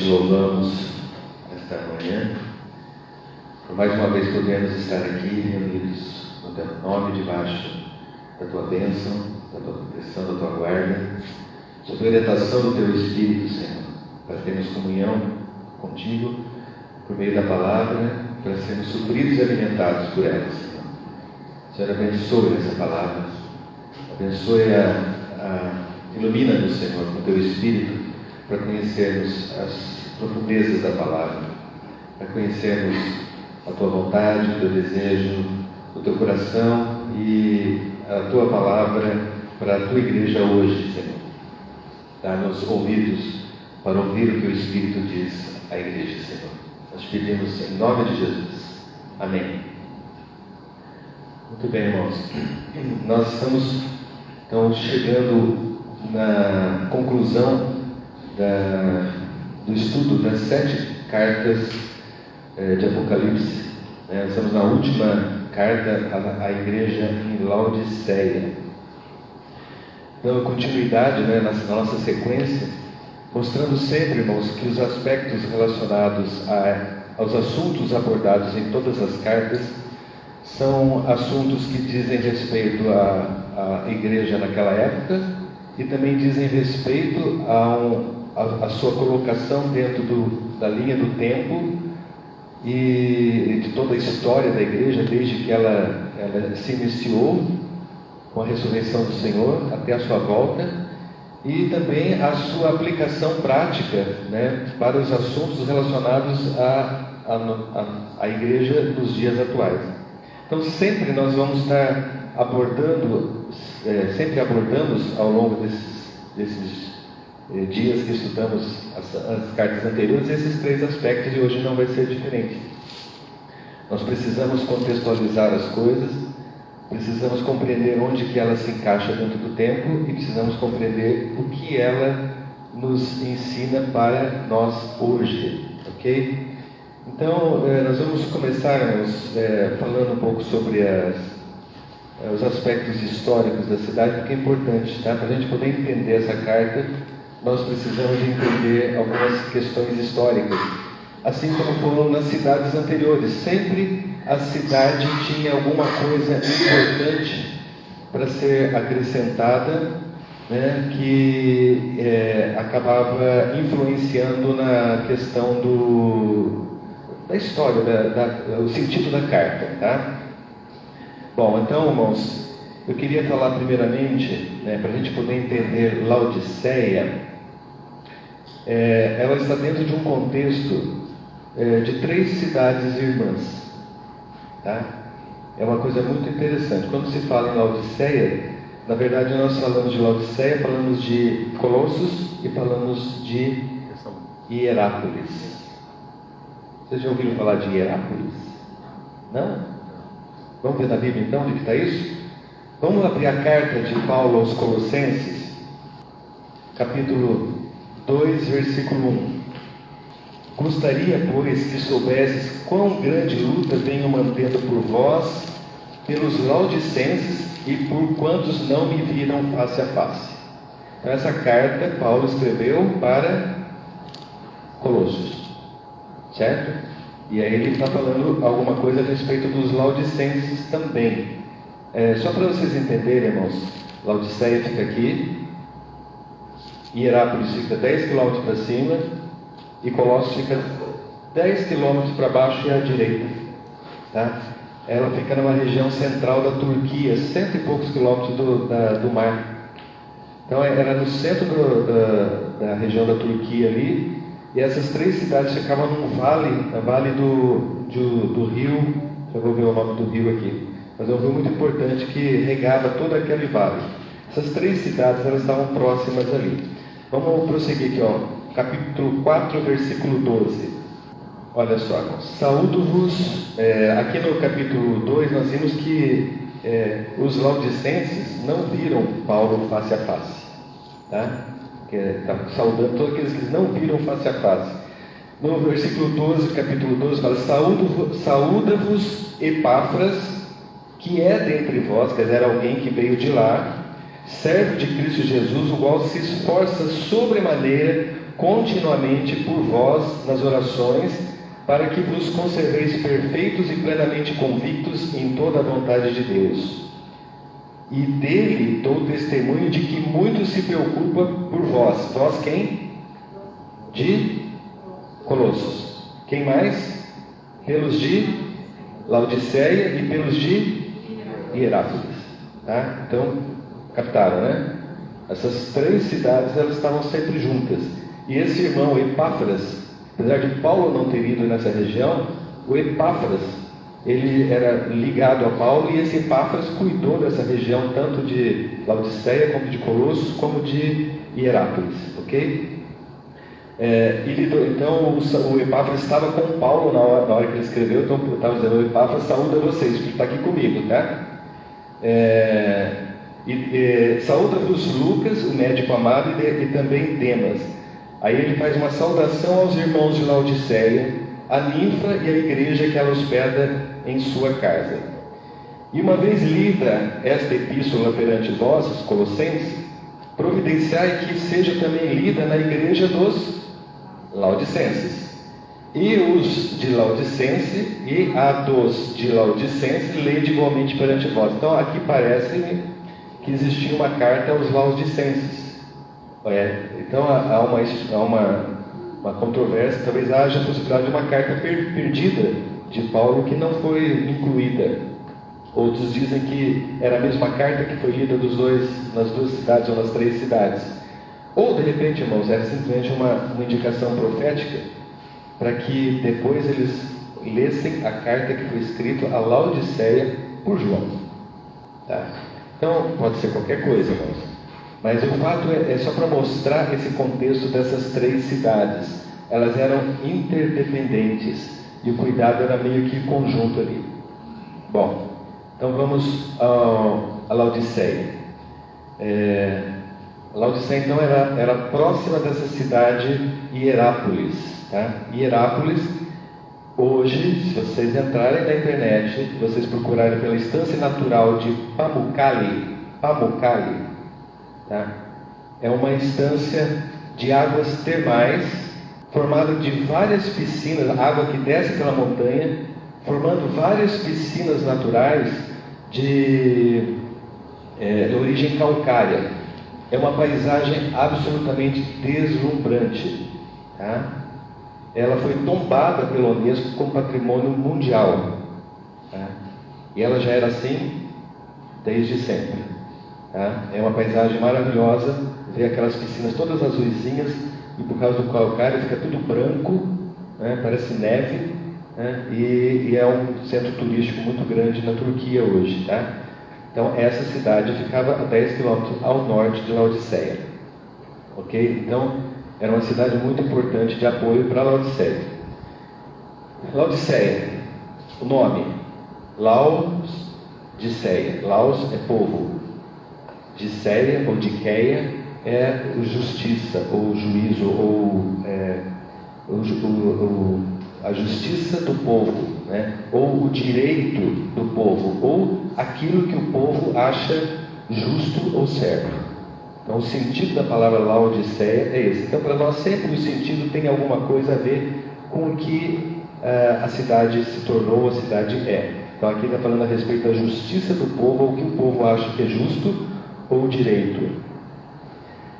te louvamos esta manhã, por mais uma vez podemos estar aqui reunidos no teu nome, debaixo da tua bênção, da tua proteção, da tua guarda, sob a orientação do teu Espírito, Senhor, para termos comunhão contigo por meio da palavra, para sermos supridos e alimentados por ela, Senhor. Senhor, abençoe essa palavra, abençoe ilumina-nos, Senhor, com o teu Espírito, para conhecermos as profundezas da palavra, para conhecermos a tua vontade, o teu desejo, o teu coração e a tua palavra para a tua igreja hoje, Senhor. Dá-nos ouvidos para ouvir o que o Espírito diz à igreja, Senhor. Nós pedimos em nome de Jesus. Amém. Muito bem, irmãos. Nós estamos então chegando na conclusão do estudo das 7 cartas de Apocalipse. Estamos na última carta à igreja em Laodiceia. Dando continuidade na nossa sequência, mostrando sempre, irmãos, que os aspectos relacionados aos assuntos abordados em todas as cartas são assuntos que dizem respeito à igreja naquela época e também dizem respeito a sua colocação dentro da linha do tempo e de toda a história da igreja, desde que ela se iniciou com a ressurreição do Senhor até a sua volta, e também a sua aplicação prática para os assuntos relacionados à igreja nos dias atuais. Então sempre nós vamos estar sempre abordamos ao longo desses dias que estudamos as cartas anteriores, esses 3 aspectos, e hoje não vai ser diferente. Nós precisamos contextualizar as coisas, precisamos compreender onde que ela se encaixa dentro do tempo e precisamos compreender o que ela nos ensina para nós hoje, ok? Então, nós vamos começar falando um pouco sobre os aspectos históricos da cidade, porque é importante, tá? Para a gente poder entender essa carta, nós precisamos entender algumas questões históricas, assim como foram nas cidades anteriores. Sempre a cidade tinha alguma coisa importante para ser acrescentada, que acabava influenciando na questão da história, o sentido da carta, tá? Bom, então, irmãos, eu queria falar primeiramente, para a gente poder entender Laodiceia. Ela está dentro de um contexto de 3 cidades irmãs, tá? É uma coisa muito interessante. Quando se fala em Laodiceia, na verdade nós falamos de Laodiceia, falamos de Colossos e falamos de Hierápolis. Vocês já ouviram falar de Hierápolis? Não? Vamos ver na Bíblia então onde está isso? Vamos abrir a carta de Paulo aos Colossenses, capítulo 2, versículo 1. Gostaria, pois, que soubesses quão grande luta venho mantendo por vós, pelos laodicenses e por quantos não me viram face a face. Então, essa carta Paulo escreveu para Colossos, certo? E aí ele está falando alguma coisa a respeito dos laodicenses também. Só para vocês entenderem, irmãos, Laodiceia fica aqui, Hierápolis fica 10 km para cima e Colossos fica 10 km para baixo e à direita, tá? Ela fica numa região central da Turquia, 100 e poucos quilômetros do mar. Então era no centro da região da Turquia ali, e essas 3 cidades ficavam num vale do rio. Eu vou ver o nome do rio aqui, mas é um rio muito importante que regava todo aquele vale. Essas 3 cidades elas estavam próximas ali. Vamos prosseguir aqui, capítulo 4, versículo 12. Olha só, saúdo-vos. Aqui no capítulo 2 nós vimos que os laodicenses não viram Paulo face a face, tá? Está saudando todos aqueles que não viram face a face. No versículo 12, capítulo 12, fala: saúda-vos Epáfras, que é dentre vós, quer dizer, alguém que veio de lá, servo de Cristo Jesus, o qual se esforça sobremaneira continuamente por vós nas orações, para que vos conserveis perfeitos e plenamente convictos em toda a vontade de Deus. E dele dou testemunho de que muito se preocupa por vós. Vós quem? De Colossos. Quem mais? Pelos de Laodiceia e pelos de Hierápolis. Tá? Então, captaram, né? Essas 3 cidades, elas estavam sempre juntas. E esse irmão Epáfras, apesar de Paulo não ter ido nessa região, o Epáfras, ele era ligado a Paulo, e esse Epáfras cuidou dessa região, tanto de Laodiceia, como de Colossos, como de Hierápolis, ok? Então o Epáfras estava com Paulo na hora que ele escreveu, então eu estava dizendo: o Epáfras saúda vocês, porque está aqui comigo, tá? Saúda-vos Lucas, o médico amado, e também Demas. Aí ele faz uma saudação aos irmãos de Laodiceia, a ninfa e a igreja que ela hospeda em sua casa. E uma vez lida esta epístola perante vós, os colossenses, providenciai que seja também lida na igreja dos Laodicenses. E os de Laodicense e a dos de Laodicense lede igualmente perante vós. Então aqui parece-me que existia uma carta aos Laodicenses. Então há uma controvérsia, talvez haja a possibilidade de uma carta perdida de Paulo que não foi incluída. Outros dizem que era a mesma carta que foi lida nas 2 cidades ou nas 3 cidades. Ou, de repente, irmãos, era simplesmente uma indicação profética para que depois eles lessem a carta que foi escrita a Laodiceia por João. Tá? Então, pode ser qualquer coisa, irmãos. Mas o fato é só para mostrar esse contexto dessas 3 cidades. Elas eram interdependentes e o cuidado era meio que conjunto ali. Bom, então vamos a Laodiceia. Laodiceia, então, era próxima dessa cidade Hierápolis. Tá? Hierápolis, hoje, se vocês entrarem na internet, vocês procurarem pela Estância Natural de Pamukkale, tá? É uma instância de águas termais, formada de várias piscinas, água que desce pela montanha, formando várias piscinas naturais de origem calcária. É uma paisagem absolutamente deslumbrante. Tá? Ela foi tombada pela Unesco como patrimônio mundial. Tá? E ela já era assim desde sempre. Tá? É uma paisagem maravilhosa, ver aquelas piscinas todas azuisinhas, e por causa do calcário fica tudo branco, né? Parece neve, né? E é um centro turístico muito grande na Turquia hoje. Tá? Então essa cidade ficava a 10 quilômetros ao norte de Laodiceia. Ok? Então era uma cidade muito importante de apoio para Laodiceia. Laodiceia, o nome, Laodiceia. Laos é povo. Diceia ou Diqueia é justiça, ou juízo, ou a justiça do povo, né? Ou o direito do povo, ou aquilo que o povo acha justo ou certo. Então o sentido da palavra Laodiceia é esse. Então para nós sempre o sentido tem alguma coisa a ver com o que a cidade se tornou, a cidade é. Então aqui está falando a respeito da justiça do povo, ou o que o povo acha que é justo ou direito.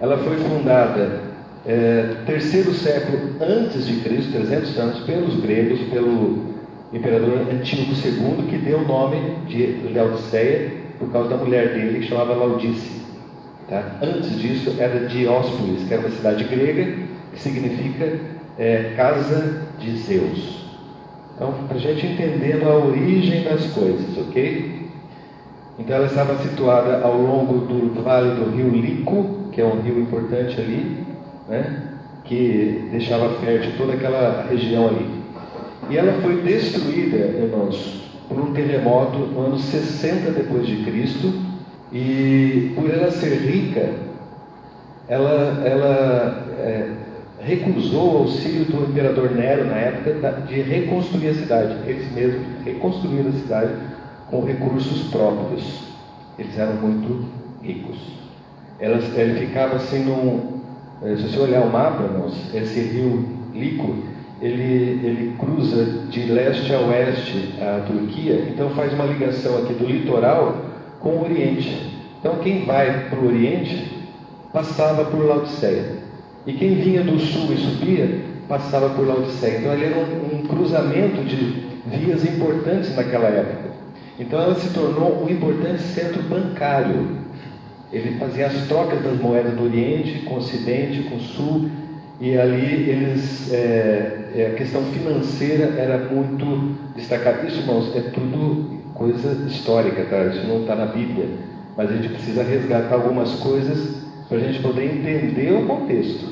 Ela foi fundada 3º século antes de Cristo, 300 anos, pelos gregos, pelo imperador Antíoco II, que deu o nome de Laodiceia por causa da mulher dele, que chamava Laodice. Tá? Antes disso era Dióspolis, que era uma cidade grega, que significa casa de Zeus. Então, para a gente entendendo a origem das coisas, ok? Então ela estava situada ao longo do vale do rio Lico, que é um rio importante ali, né? Que deixava fértil toda aquela região ali. E ela foi destruída, irmãos, por um terremoto no ano 60 depois de Cristo. E por ela ser rica, ela recusou o auxílio do imperador Nero na época de reconstruir a cidade. Eles mesmos reconstruíram a cidade com recursos próprios. Eles eram muito ricos. Ele ficava assim Se você olhar o mapa, irmãos, esse rio Lico, ele cruza de leste a oeste a Turquia, então faz uma ligação aqui do litoral com o Oriente. Então quem vai para o Oriente passava por Laodiceia, e quem vinha do sul e subia passava por Laodiceia. Então ali era um cruzamento de vias importantes naquela época. Então ela se tornou um importante centro bancário. Ele fazia as trocas das moedas do Oriente com o Ocidente, com o Sul, e ali a questão financeira era muito destacada. Isso, irmãos, é tudo coisa histórica, tá? Isso não está na Bíblia, mas a gente precisa resgatar algumas coisas para a gente poder entender o contexto,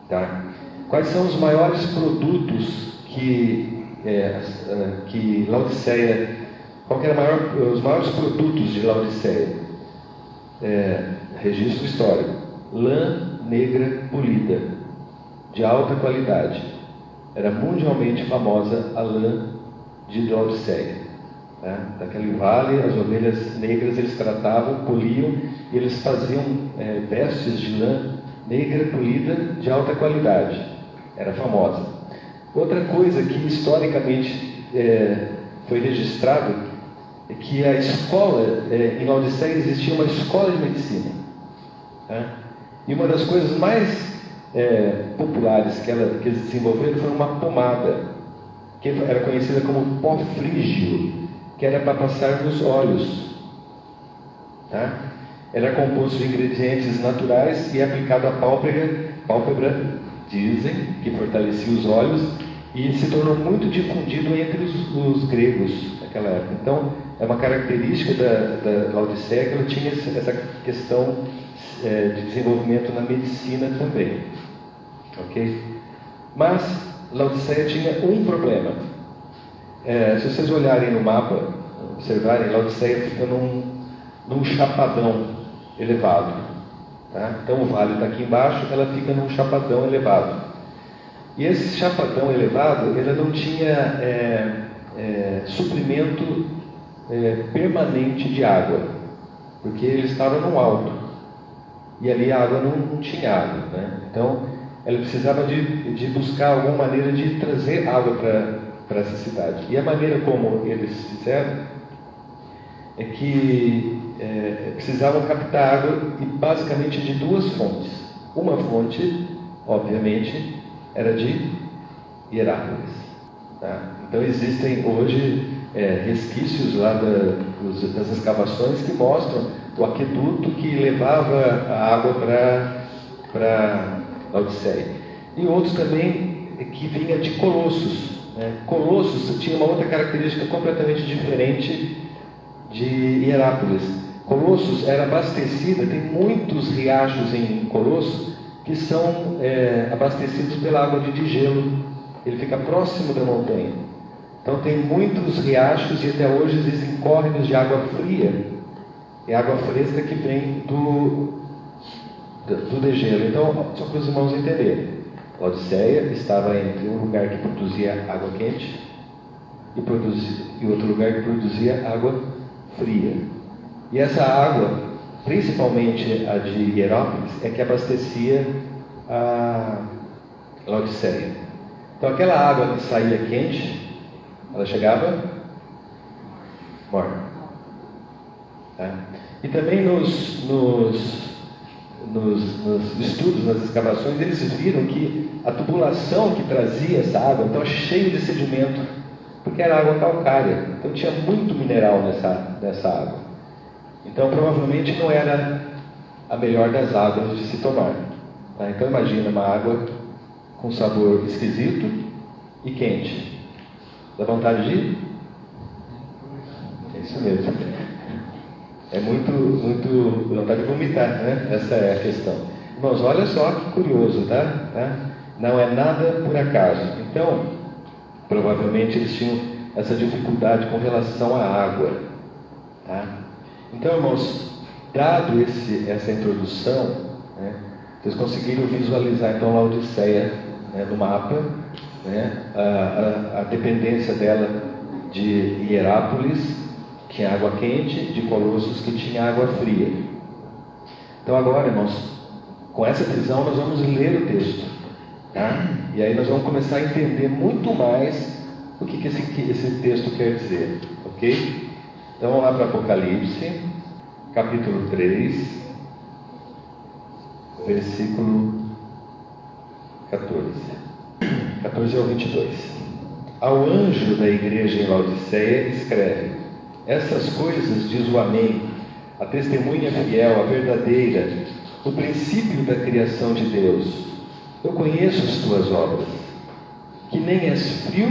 tá? Quais são os maiores produtos que Laodiceia, qual que era os maiores produtos de Laodiceia? Registro histórico: lã negra polida, de alta qualidade. Era mundialmente famosa a lã de Laodiceia, né? Daquele vale, as ovelhas negras eles tratavam, poliam, e eles faziam vestes de lã negra polida de alta qualidade. Era famosa. Outra coisa que historicamente foi registrado é que a escola, em Laodiceia existia uma escola de medicina, né? E uma das coisas mais populares que eles desenvolveram foi uma pomada, que era conhecida como pó frígio, que era para passar nos olhos, tá? Era composto de ingredientes naturais e aplicado à pálpebra, dizem que fortalecia os olhos, e se tornou muito difundido entre os gregos naquela época. Então, é uma característica da Laodiceia que ela tinha essa questão de desenvolvimento na medicina também. Ok? Mas Laodiceia tinha um problema. Se vocês olharem no mapa, observarem, Laodiceia fica num chapadão elevado, tá? Então o vale está aqui embaixo, ela fica num chapadão elevado. E esse chapadão elevado, ela não tinha suprimento permanente de água, porque ele estava no alto, e ali a água não tinha água, né? Então ela precisava de buscar alguma maneira de trazer água para essa cidade. E a maneira como eles fizeram é que precisavam captar água, e basicamente de duas fontes. Uma fonte, obviamente, era de Hierápolis, tá? Então existem hoje resquícios lá das escavações que mostram o aqueduto que levava a água para Laodiceia. E outros também que vinha de Colossos, né? Colossos tinha uma outra característica completamente diferente de Hierápolis. Colossos era abastecida, tem muitos riachos em Colossos que são abastecidos pela água de gelo. Ele fica próximo da montanha. Então tem muitos riachos, e até hoje existem córregos de água fria. É água fresca que vem do degelo. Então, só para os irmãos entenderem, Laodiceia estava entre um lugar que produzia água quente e outro lugar que produzia água fria. E essa água, principalmente a de Hierápolis, é que abastecia a Laodiceia. Então aquela água que saía quente, ela chegava morna, tá? E também nos estudos, nas escavações, eles viram que a tubulação que trazia essa água estava cheia de sedimento, porque era água calcária, então tinha muito mineral nessa água. Então provavelmente não era a melhor das águas de se tomar, tá? Então imagina uma água com sabor esquisito e quente. Dá vontade de ir? É isso mesmo. É muito vontade de vomitar, né? Essa é a questão. Irmãos, olha só que curioso, tá? Não é nada por acaso. Então, provavelmente eles tinham essa dificuldade com relação à água, tá? Então, irmãos, dado essa introdução, né, vocês conseguiram visualizar então Laodiceia, né, no mapa, né, a dependência dela de Hierápolis, que tinha água quente, de Colossos, que tinha água fria. Então agora, irmãos, com essa visão nós vamos ler o texto, tá? E aí nós vamos começar a entender muito mais o que esse texto quer dizer, ok? Então vamos lá para Apocalipse, capítulo 3, versículo 14 ao 22. Ao anjo da igreja em Laodiceia escreve: essas coisas diz o Amém, a testemunha fiel, a verdadeira, o princípio da criação de Deus. Eu conheço as tuas obras, que nem és frio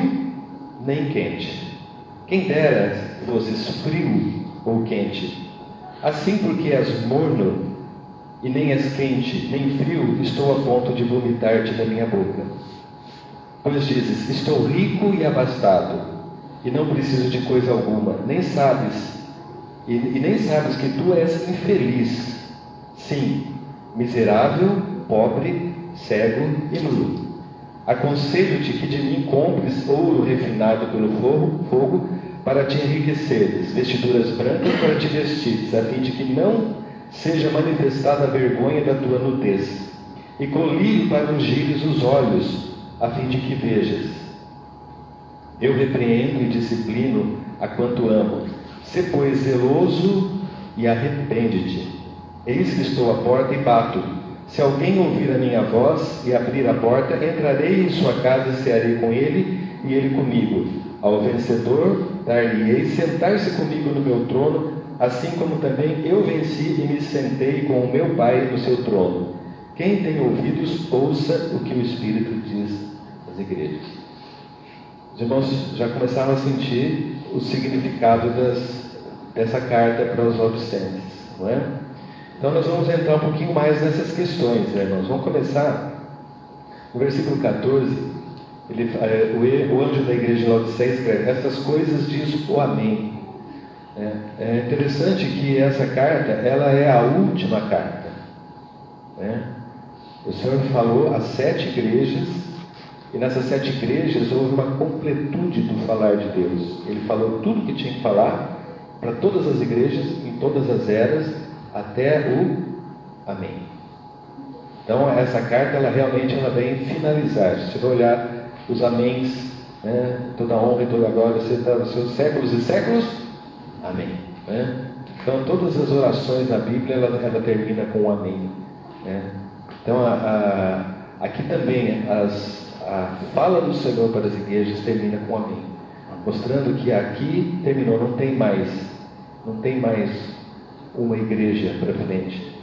nem quente. Quem dera fosses frio ou quente. Assim, porque és morno e nem és quente nem frio, estou a ponto de vomitar-te da minha boca. Pois dizes: estou rico e abastado, e não preciso de coisa alguma, nem sabes que tu és infeliz, sim, miserável, pobre, cego e nu. Aconselho-te que de mim compres ouro refinado pelo fogo, para te enriqueceres, vestiduras brancas para te vestires, a fim de que não seja manifestada a vergonha da tua nudez, e colírio para ungires os olhos, a fim de que vejas. Eu repreendo e disciplino a quanto amo. Sê, pois, zeloso e arrepende-te. Eis que estou à porta e bato. Se alguém ouvir a minha voz e abrir a porta, entrarei em sua casa e cearei com ele e ele comigo. Ao vencedor dar-lhe-ei sentar-se comigo no meu trono, assim como também eu venci e me sentei com o meu Pai no seu trono. Quem tem ouvidos, ouça o que o Espírito diz às igrejas. Os irmãos já começaram a sentir o significado dessa carta para os Laodicenses, não é? Então nós vamos entrar um pouquinho mais nessas questões, né, irmãos? Vamos começar no versículo 14. O anjo da igreja de Laodiceia escreve: essas coisas diz o Amém. É interessante que essa carta, ela é a última carta, né? O Senhor falou às 7 igrejas, e nessas 7 igrejas houve uma completude do falar de Deus. Ele falou tudo que tinha que falar para todas as igrejas, em todas as eras, até o Amém. Então essa carta, ela realmente vem finalizar. Se você olhar os améns, né, toda honra e toda glória, você está nos seus séculos e séculos, Amém, né? Então todas as orações na Bíblia, ela termina com um Amém, né? Então aqui também a fala do Senhor para as igrejas termina com Amém, mostrando que aqui terminou, não tem mais uma igreja para frente,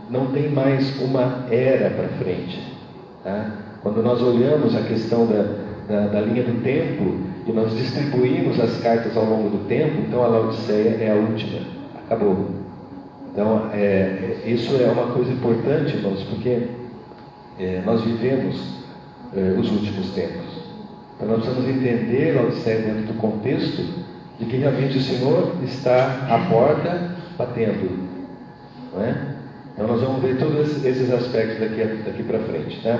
não tem mais uma era para frente, tá? Quando nós olhamos a questão da linha do tempo, e nós distribuímos as cartas ao longo do tempo, então a Laodiceia é a última, acabou. Então isso é uma coisa importante, irmãos, porque nós vivemos os últimos tempos. Então nós precisamos entender Laodiceia dentro do contexto de que realmente o Senhor está à porta batendo, não é? Então nós vamos ver todos esses aspectos daqui para frente, né?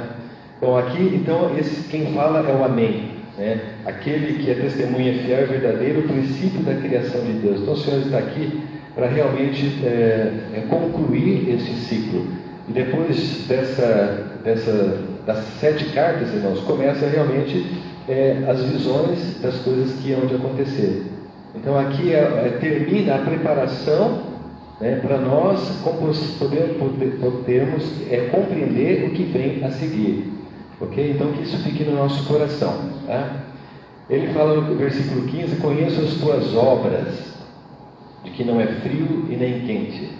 Bom, aqui então quem fala é o Amém, né? Aquele que é testemunha fiel e verdadeiro, o princípio da criação de Deus. Então o Senhor está aqui para realmente concluir esse ciclo. E depois das 7 cartas, irmãos, começa realmente as visões das coisas que hão de acontecer. Então aqui termina a preparação, né, para nós podermos compreender o que vem a seguir, ok? Então que isso fique no nosso coração, tá? Ele fala no versículo 15: conheço as tuas obras, de que não é frio e nem quente.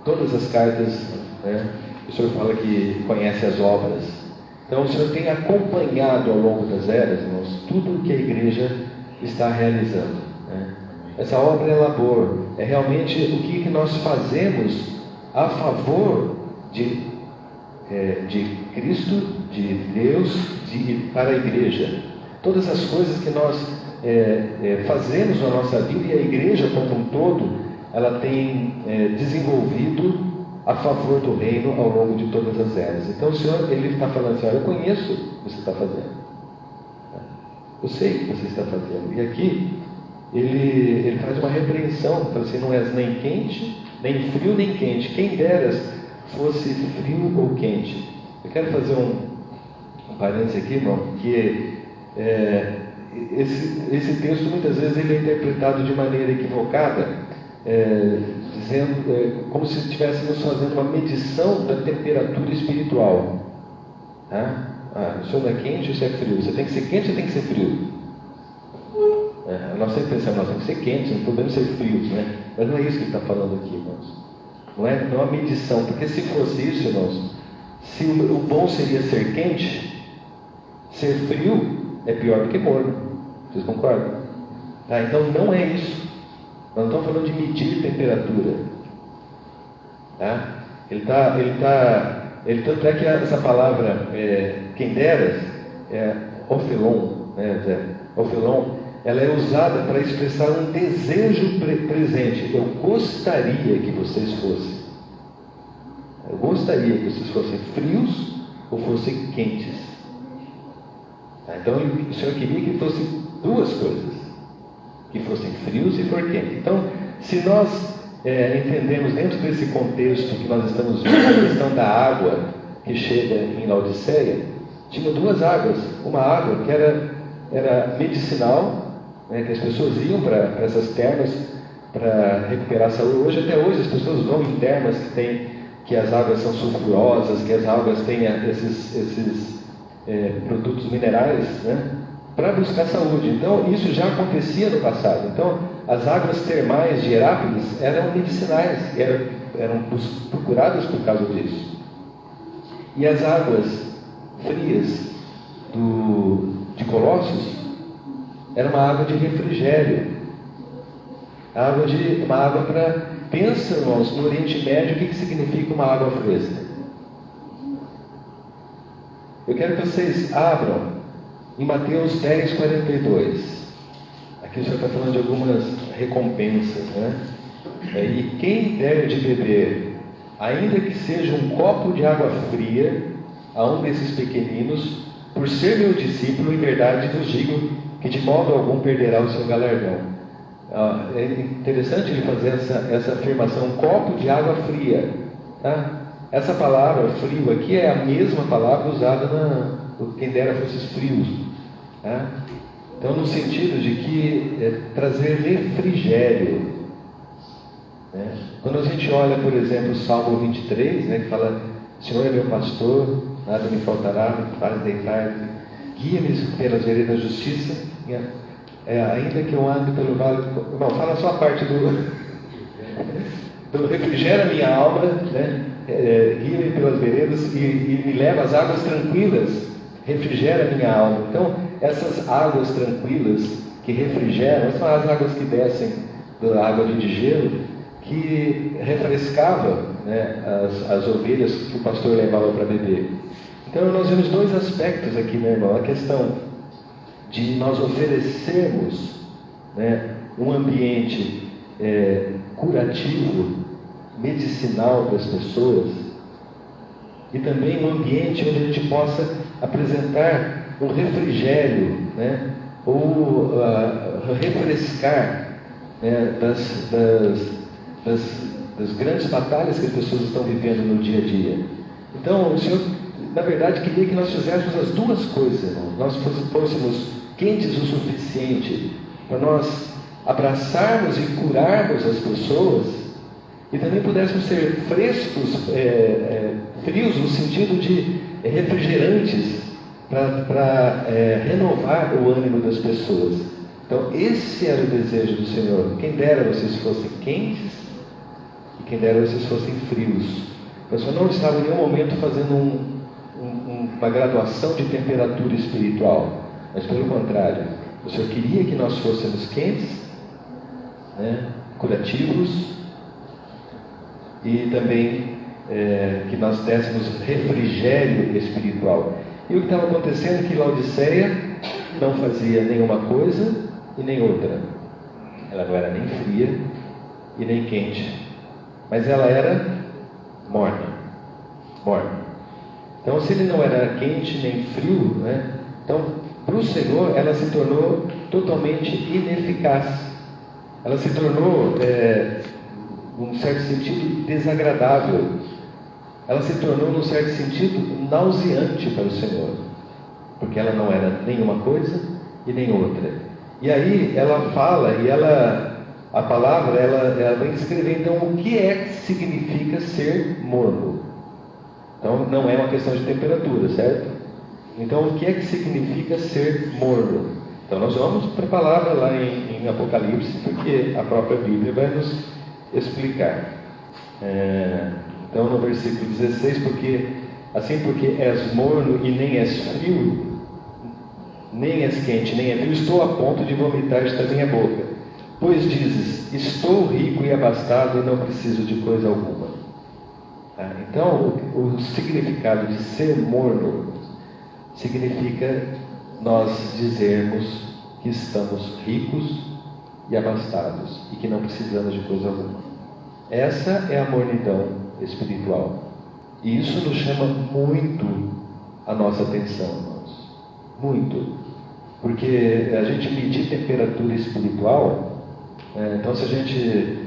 Todas as cartas, né, o Senhor fala que conhece as obras. Então o Senhor tem acompanhado ao longo das eras, irmãos, tudo que a igreja está realizando, né? Essa obra é labor, é realmente o que nós fazemos a favor de Cristo, de Deus, para a igreja. Todas as coisas que nós fazemos na nossa vida, e a igreja como um todo, ela tem desenvolvido a favor do reino ao longo de todas as eras. Então o Senhor, Ele está falando assim: eu conheço o que você está fazendo, eu sei o que você está fazendo. E aqui Ele faz uma repreensão, fala assim: não és nem quente nem frio nem quente. Quem deras fosse frio ou quente. Eu quero fazer um parênteses aqui, irmão, que esse texto muitas vezes ele é interpretado de maneira equivocada, dizendo como se estivéssemos fazendo uma medição da temperatura espiritual. Tá? O senhor não é quente ou você é frio? Você tem que ser quente ou tem que ser frio? Nós sempre pensamos, nós temos que ser quentes, não podemos ser frios, né? Mas não é isso que ele está falando aqui, irmãos. Não é uma medição, porque se fosse isso, irmãos, se o bom seria ser quente, ser frio é pior do que morno. Vocês concordam? Tá, então não é isso. Nós não estamos falando de medir temperatura. Tá? Tanto é que essa palavra, quem deras, ophelon, né? Ophelon, ela é usada para expressar um desejo presente. Eu gostaria que vocês fossem. Eu gostaria que vocês fossem frios ou fossem quentes. Tá? Então o Senhor queria que fossem duas coisas. Que fossem frios e for quentes. Então, se nós entendemos dentro desse contexto que nós estamos vendo, a questão da água que chega em Laodiceia, tinha duas águas. Uma água que era medicinal, né, que as pessoas iam para essas termas para recuperar a saúde. Até hoje as pessoas vão em termas que as águas são sulfurosas, que as águas têm esses produtos minerais, né, para buscar saúde. Então isso já acontecia no passado. Então as águas termais de Herápolis eram medicinais, eram procuradas por causa disso. E as águas frias de Colossos era uma água de refrigério, uma água para... Pensa, irmãos, no Oriente Médio, o que significa uma água fresca? Eu quero que vocês abram em Mateus 10, 42. Aqui o Senhor está falando de algumas recompensas, né? E quem der de beber, ainda que seja um copo de água fria, a um desses pequeninos, por ser meu discípulo, em verdade vos digo que de modo algum perderá o seu galardão. É interessante ele fazer essa afirmação, um copo de água fria. Tá? Essa palavra frio aqui é a mesma palavra usada quem dera fosse frios. Tá? Então, no sentido de que trazer refrigério. Né? Quando a gente olha, por exemplo, o Salmo 23, né, que fala: Senhor é meu pastor, nada me faltará, me faz deitar, guia-me pelas veredas da justiça, ainda que eu ande pelo vale... Irmão, fala só a parte do refrigera minha alma, né? Guia-me pelas veredas e me leva às águas tranquilas, refrigera minha alma. Então, essas águas tranquilas que refrigeram, são as águas que descem da água de gelo, que refrescava, né, as ovelhas que o pastor levava para beber. Então nós vemos dois aspectos aqui, meu irmão. A questão de nós oferecermos, né, um ambiente curativo, medicinal para as pessoas, e também um ambiente onde a gente possa apresentar um refrigério, né, ou refrescar, né, das grandes batalhas que as pessoas estão vivendo no dia a dia. Então o Senhor, na verdade, queria que nós fizéssemos as duas coisas, irmão. Nós fôssemos quentes o suficiente para nós abraçarmos e curarmos as pessoas, e também pudéssemos ser frescos, frios no sentido de refrigerantes, para renovar o ânimo das pessoas. Então esse era o desejo do Senhor. Quem dera vocês fossem quentes e quem dera vocês fossem frios. O Senhor não estava em nenhum momento fazendo uma graduação de temperatura espiritual, mas pelo contrário, o Senhor queria que nós fôssemos quentes, né, curativos, e também que nós dessemos refrigério espiritual. E o que estava acontecendo é que Laodiceia não fazia nenhuma coisa e nem outra. Ela não era nem fria e nem quente, mas ela era morna. Então, se ele não era quente nem frio, né, então, para o Senhor, ela se tornou totalmente ineficaz. Ela se tornou num certo sentido, desagradável. Ela se tornou, num certo sentido, nauseante para o Senhor, porque ela não era nenhuma coisa e nem outra. E aí ela fala, e a palavra, ela vem descrever então o que é que significa ser morno. Então não é uma questão de temperatura, certo? Então o que é que significa ser morno? Então nós vamos para a palavra lá em Apocalipse, porque a própria Bíblia vai nos explicar. Então no versículo 16, porque és morno e nem és frio, nem és quente, nem é frio, estou a ponto de vomitar-te da minha boca. Pois dizes, estou rico e abastado e não preciso de coisa alguma. Então o significado de ser morno significa nós dizermos que estamos ricos e abastados e que não precisamos de coisa alguma. Essa é a mornidão espiritual. E isso nos chama muito a nossa atenção, irmãos. Muito. Porque a gente medir temperatura espiritual, então se a gente,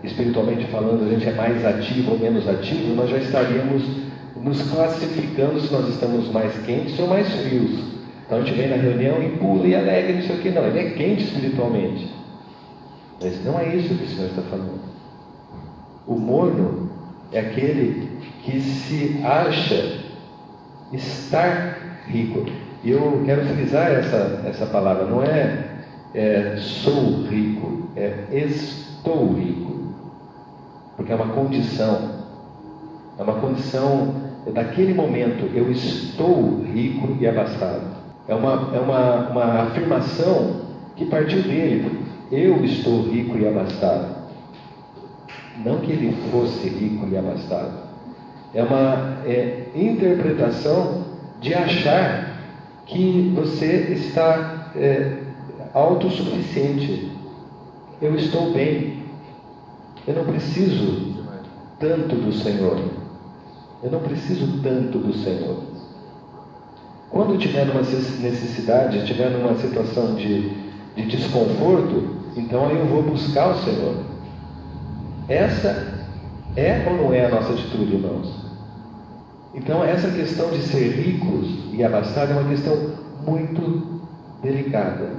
espiritualmente falando, a gente é mais ativo ou menos ativo, nós já estaríamos nos classificando se nós estamos mais quentes ou mais frios. Então a gente vem na reunião e pula e alegre, não sei o que, não, ele é quente espiritualmente. Mas não é isso que o Senhor está falando. O morno é aquele que se acha estar rico. E eu quero frisar essa palavra, não é sou rico, é estou rico. Porque é uma condição. É uma condição daquele momento, eu estou rico e abastado. É uma afirmação que partiu dele. Eu estou rico e abastado. Não que ele fosse rico e abastado. É uma interpretação de achar que você está autossuficiente. Eu estou bem. Eu não preciso tanto do Senhor. Eu não preciso tanto do Senhor. Quando tiver numa necessidade, tiver numa situação de desconforto, então aí eu vou buscar o Senhor. Essa é ou não é a nossa atitude, irmãos? Então essa questão de ser ricos e abastados é uma questão muito delicada.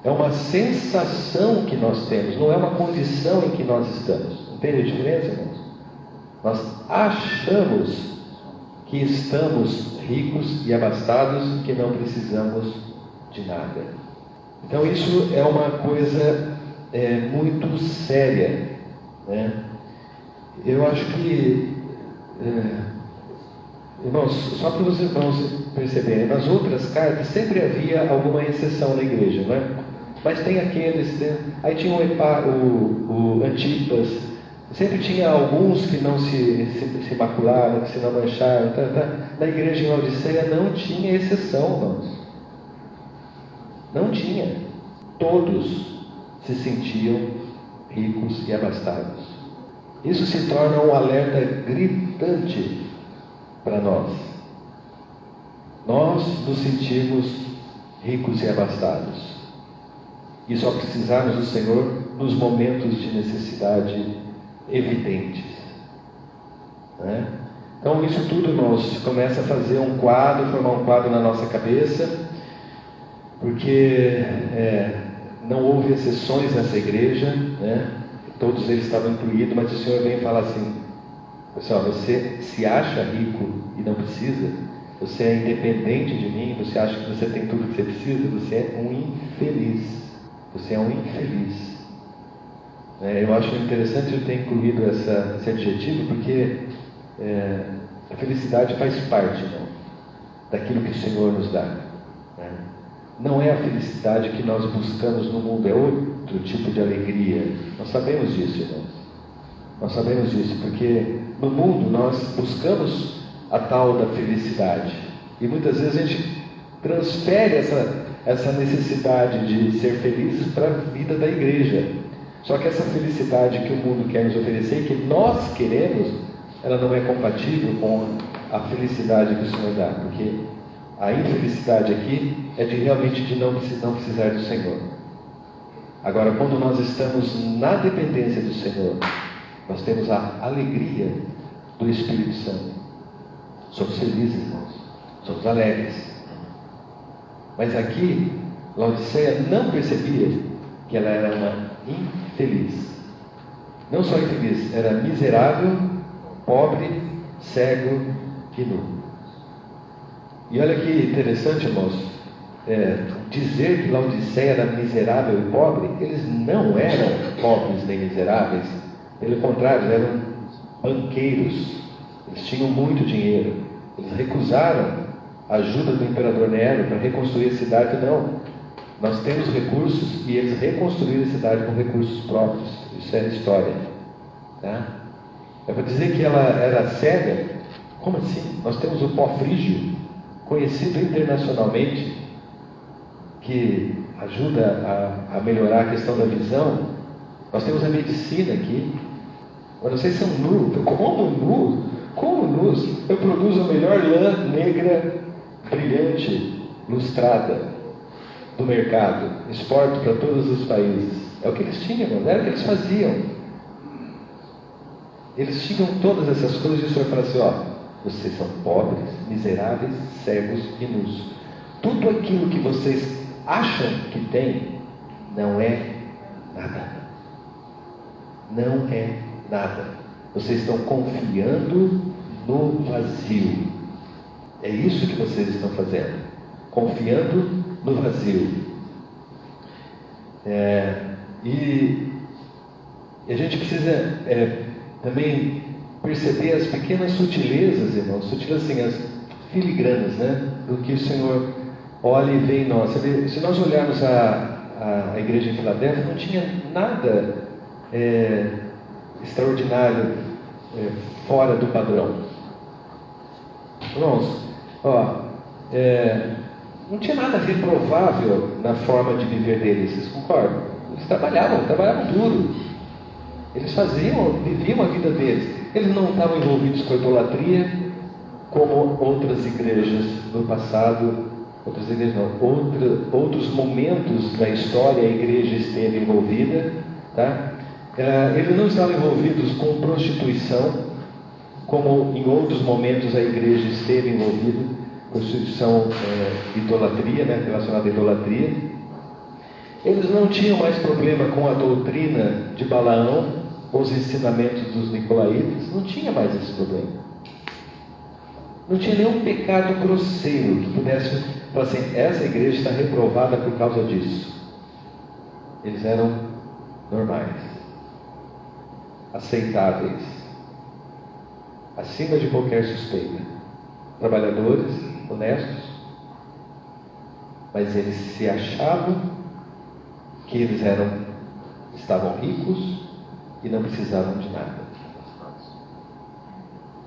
É uma sensação que nós temos, não é uma condição em que nós estamos. Entende a diferença, irmãos? Nós achamos que estamos ricos e abastados, que não precisamos de nada. Então isso é uma coisa muito séria, né? Eu acho que, irmãos, só para os irmãos perceberem, nas outras cartas sempre havia alguma exceção na igreja, não é? Mas tem aqueles, né? Aí tinha o Antipas, sempre tinha alguns que não se macularam, que se não mancharam. Na igreja em Laodiceia não tinha exceção, irmãos. Não tinha. Todos se sentiam ricos e abastados. Isso se torna um alerta gritante para nós. Nós nos sentimos ricos e abastados. E só precisarmos do Senhor nos momentos de necessidade evidentes, né? Então isso tudo, irmãos, começa a fazer um quadro, formar um quadro na nossa cabeça, porque não houve exceções nessa igreja, né? Todos eles estavam incluídos, mas o Senhor vem falar assim: pessoal, você se acha rico e não precisa, você é independente de mim, você acha que você tem tudo que você precisa, você é um infeliz. Você é um infeliz. Eu acho interessante eu ter incluído esse adjetivo, porque a felicidade faz parte, não, daquilo que o Senhor nos dá, né? Não é a felicidade que nós buscamos no mundo, é outro tipo de alegria. Nós sabemos disso, irmãos. Nós sabemos disso, porque no mundo nós buscamos a tal da felicidade. E muitas vezes a gente transfere essa necessidade de ser felizes para a vida da igreja. Só que essa felicidade que o mundo quer nos oferecer, que nós queremos, ela não é compatível com a felicidade que o Senhor dá, porque a infelicidade aqui é realmente de não precisar do Senhor. Agora, quando nós estamos na dependência do Senhor, nós temos a alegria do Espírito Santo. Somos felizes, irmãos. Somos alegres. Mas aqui, Laodiceia não percebia que ela era uma infeliz. Não só infeliz, era miserável, pobre, cego e nu. E olha que interessante, irmãos, dizer que Laodiceia era miserável e pobre. Eles não eram pobres nem miseráveis. Pelo contrário, eram banqueiros. Eles tinham muito dinheiro. Eles recusaram a ajuda do imperador Nero para reconstruir a cidade. Não, nós temos recursos, e eles reconstruíram a cidade com recursos próprios. Isso é história, tá? É para dizer que ela era cega? Como assim? Nós temos o pó frígio, conhecido internacionalmente, que ajuda a melhorar a questão da visão. Nós temos a medicina aqui. Mas vocês são nus. Como nus? Eu produzo a melhor lã negra, brilhante, lustrada do mercado. Exporto para todos os países. É o que eles tinham, não era o que eles faziam. Eles tinham todas essas coisas, e o Senhor fala assim: vocês são pobres, miseráveis, cegos e nus. Tudo aquilo que vocês acham que tem, não é nada. Não é nada. Vocês estão confiando no vazio. É isso que vocês estão fazendo. Confiando no vazio. E a gente precisa também perceber as pequenas sutilezas, irmãos. Sutilezas assim, as filigranas, né? Do que o Senhor olha e vê em nós. Se nós olharmos a igreja em Filadélfia, não tinha nada extraordinário, fora do padrão. Irmãos, não tinha nada reprovável na forma de viver deles, vocês concordam? Eles trabalhavam duro. Eles viviam a vida deles. Eles não estavam envolvidos com a idolatria, como outras igrejas no passado. Outras igrejas não, outros momentos da história a igreja esteve envolvida, tá? Eles não estavam envolvidos com prostituição, como em outros momentos a igreja esteve envolvida, prostituição, idolatria, né, relacionada à idolatria. Eles não tinham mais problema com a doutrina de Balaão, os ensinamentos dos nicolaítas. Não tinha mais esse problema. Não tinha nenhum pecado grosseiro que pudesse falar assim: essa igreja está reprovada por causa disso. Eles eram normais, aceitáveis, acima de qualquer suspeita, trabalhadores, honestos, mas eles se achavam que eles estavam ricos e não precisavam de nada.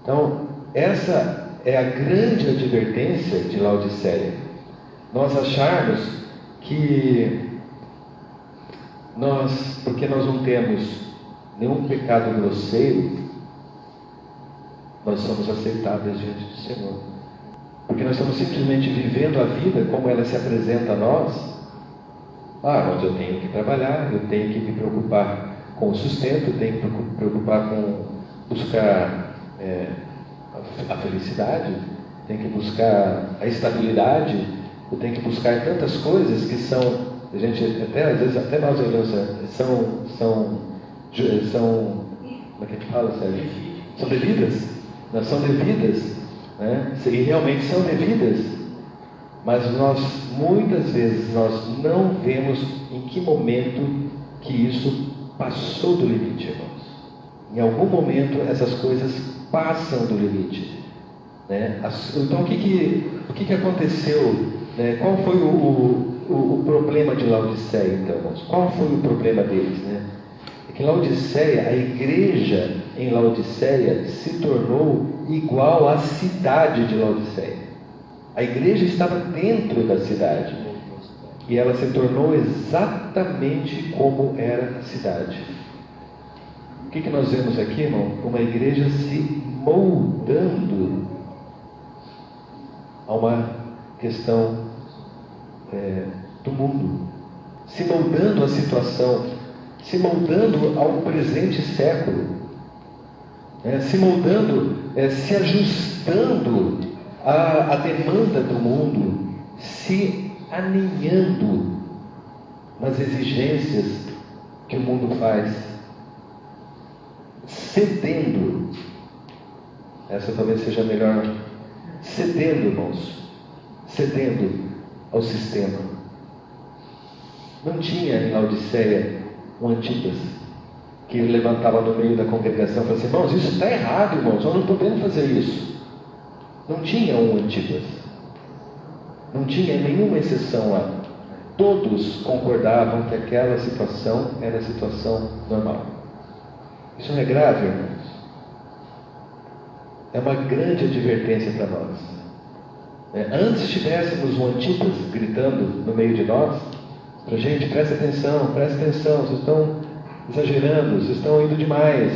Então, essa é a grande advertência de Laodiceia. Nós acharmos que porque nós não temos nenhum pecado grosseiro, nós somos aceitáveis diante do Senhor. Porque nós estamos simplesmente vivendo a vida como ela se apresenta a nós. Mas eu tenho que trabalhar, eu tenho que me preocupar com o sustento, eu tenho que me preocupar com buscar a felicidade, tenho que buscar a estabilidade, eu tenho que buscar tantas coisas que são, a gente até às vezes até nós olhamos, são como é que a gente fala, Sérgio? São devidas, não, são devidas, né? E realmente são devidas, mas muitas vezes nós não vemos em que momento que isso passou do limite, irmãos. Em algum momento essas coisas passam do limite, né? Então o que aconteceu, né? Qual foi o problema de Laodiceia, então, irmãos? Qual foi o problema deles, né? É que Laodiceia, a igreja em Laodiceia se tornou igual à cidade de Laodiceia. A igreja estava dentro da cidade e ela se tornou exatamente como era a cidade. O que nós vemos aqui, irmão? Uma igreja se moldando a uma questão do mundo, se moldando à situação, se moldando ao presente século, se moldando, se ajustando à demanda do mundo, se alinhando nas exigências que o mundo faz, cedendo, essa talvez seja a melhor, cedendo, irmãos, cedendo ao sistema. Não tinha em Laodiceia um Antipas que levantava no meio da congregação e falava assim: irmãos, isso está errado, irmãos, nós não podemos fazer isso. Não tinha um Antipas, não tinha nenhuma exceção lá. Todos concordavam que aquela situação era a situação normal. Isso não é grave, irmãos? É uma grande advertência para nós. Antes tivéssemos um Antipas gritando no meio de nós, para gente, presta atenção, vocês estão exagerando, vocês estão indo demais,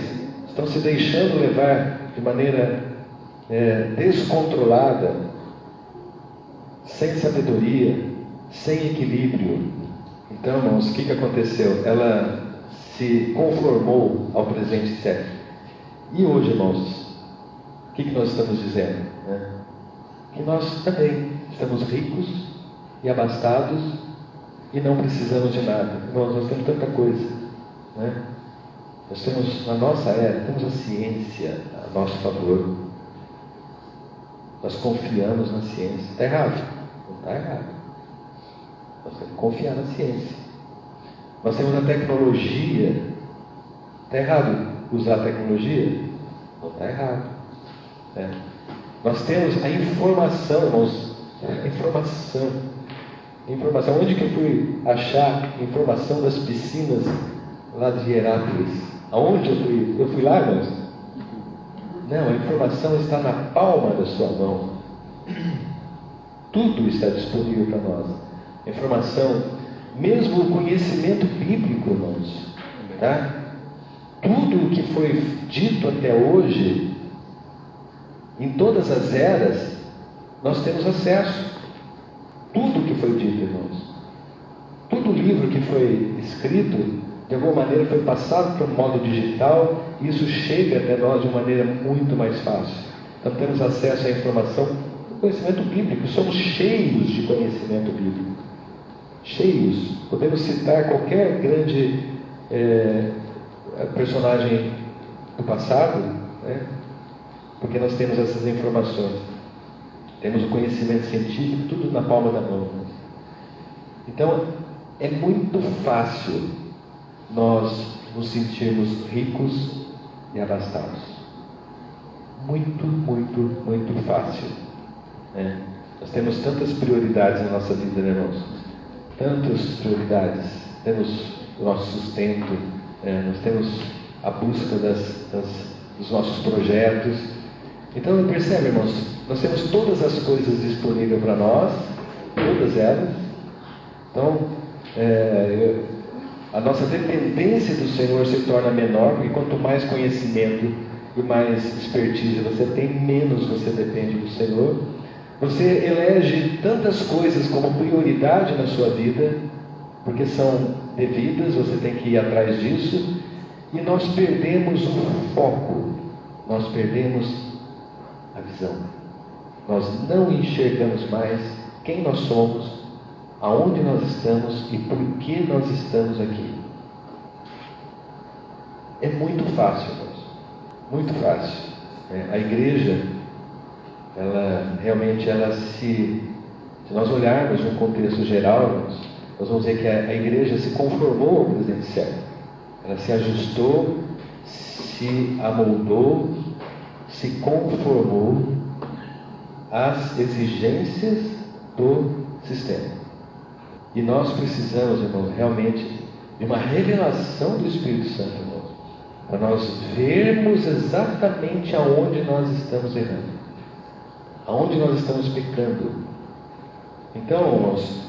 estão se deixando levar de maneira descontrolada, sem sabedoria, sem equilíbrio. Então, irmãos, o que aconteceu? Ela se conformou ao presente século. E hoje, irmãos, o que nós estamos dizendo? Que nós também estamos ricos e abastados e não precisamos de nada. Nós temos tanta coisa, Nós temos, na nossa era, temos a ciência a nosso favor. Nós confiamos na ciência. Está errado? Não está errado. Nós temos que confiar na ciência. Nós temos a tecnologia. Está errado usar a tecnologia? Não está errado. Nós temos a informação, irmãos. Informação. Onde que eu fui achar informação das piscinas lá de Herápolis? Aonde eu fui? Eu fui lá, irmãos? Não, a informação está na palma da sua mão. Tudo está disponível para nós. A informação, mesmo o conhecimento bíblico, irmãos, tá? Tudo o que foi dito até hoje, em todas as eras, nós temos acesso. Tudo o que foi dito, irmãos. Todo livro que foi escrito, de alguma maneira foi passado para o modo digital, e isso chega até nós de uma maneira muito mais fácil. Então temos acesso à informação, conhecimento bíblico, somos cheios de conhecimento bíblico. Cheios. Podemos citar qualquer grande personagem do passado, porque nós temos essas informações. Temos o conhecimento científico, tudo na palma da mão. Então, é muito fácil nós nos sentirmos ricos e abastados. Muito, muito, muito fácil. Nós temos tantas prioridades na nossa vida, né, irmãos? Tantas prioridades. Temos o nosso sustento, nós temos a busca dos nossos projetos. Então, percebe, irmãos? Nós temos todas as coisas disponíveis para nós, todas elas. Então, a nossa dependência do Senhor se torna menor, porque quanto mais conhecimento e mais expertise você tem, menos você depende do Senhor. Você elege tantas coisas como prioridade na sua vida, porque são devidas, você tem que ir atrás disso, e nós perdemos o foco, nós perdemos a visão. Nós não enxergamos mais quem nós somos, aonde nós estamos e por que nós estamos aqui. É muito fácil, irmãos. Muito fácil. A igreja, ela realmente, se nós olharmos no contexto geral, irmãos, nós vamos ver que a igreja se conformou ao presente século. Ela se ajustou, se amoldou, se conformou às exigências do sistema. E nós precisamos, irmãos, realmente de uma revelação do Espírito Santo, irmãos, para nós vermos exatamente aonde nós estamos errando, aonde nós estamos pecando. Então, irmãos,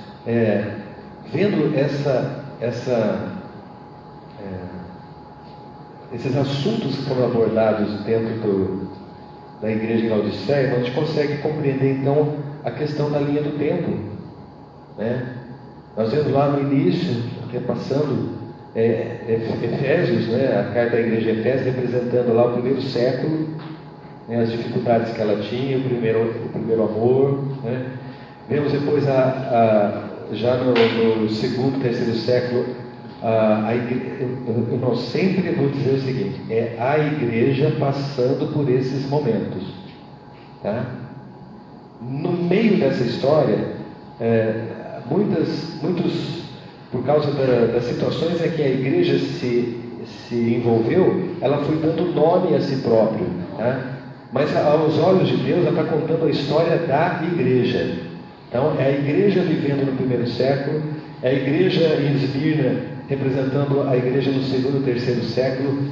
vendo esses assuntos que foram abordados dentro da igreja em Laodiceia, a gente consegue compreender então a questão da linha do tempo, Nós vemos lá no início repassando Efésios, né, a carta da igreja de Efésios, representando lá o primeiro século, né, as dificuldades que ela tinha, o primeiro amor, né. Vemos depois, já no segundo, terceiro século, eu sempre vou dizer o seguinte: é a igreja passando por esses momentos, tá? No meio dessa história, muitos, por causa das situações em que a igreja se envolveu, ela foi dando nome a si própria, tá? Mas aos olhos de Deus, ela está contando a história da igreja. Então, é a igreja vivendo no primeiro século, é a igreja em Esmirna, representando a igreja no segundo e terceiro século,